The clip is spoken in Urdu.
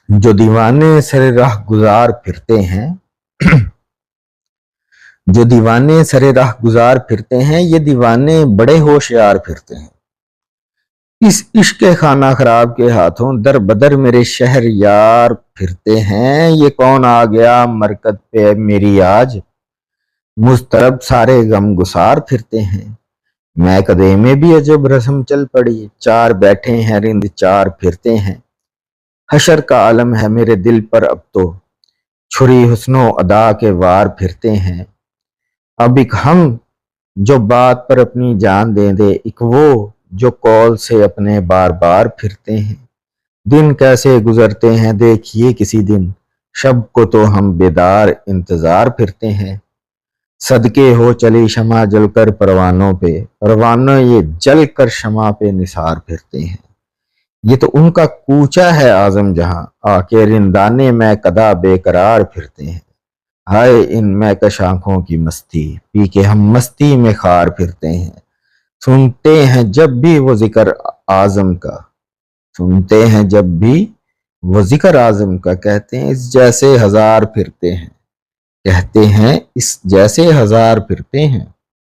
جو دیوانے سر راہ گزار پھرتے ہیں جو دیوانے سر راہ گزار پھرتے ہیں، یہ دیوانے بڑے ہوشیار پھرتے ہیں۔ اس عشق خانہ خراب کے ہاتھوں در بدر میرے شہر یار پھرتے ہیں۔ یہ کون آ گیا مرکت پہ میری آج، مضطرب سارے غم گسار پھرتے ہیں۔ میں کدے میں بھی عجب رسم چل پڑی، چار بیٹھے ہیں رند چار پھرتے ہیں۔ حشر کا عالم ہے میرے دل پر اب تو، چھری حسن و ادا کے وار پھرتے ہیں۔ اب ایک ہم جو بات پر اپنی جان دے دے، ایک وہ جو قول سے اپنے بار بار پھرتے ہیں۔ دن کیسے گزرتے ہیں دیکھیے کسی دن، شب کو تو ہم بیدار انتظار پھرتے ہیں۔ صدقے ہو چلی شمع جل کر پروانوں پہ، پروانوں یہ جل کر شمع پہ نثار پھرتے ہیں۔ یہ تو ان کا کوچہ ہے اعظم جہاں، آ کے رندانے میں کدا بے قرار پھرتے ہیں۔ ہائے ان مہکش آنکھوں کی مستی، پی کے ہم مستی میں خار پھرتے ہیں۔ سنتے ہیں جب بھی وہ ذکر اعظم کا، سنتے ہیں جب بھی وہ ذکر اعظم کا، کہتے ہیں اس جیسے ہزار پھرتے ہیں، کہتے ہیں اس جیسے ہزار پھرتے ہیں۔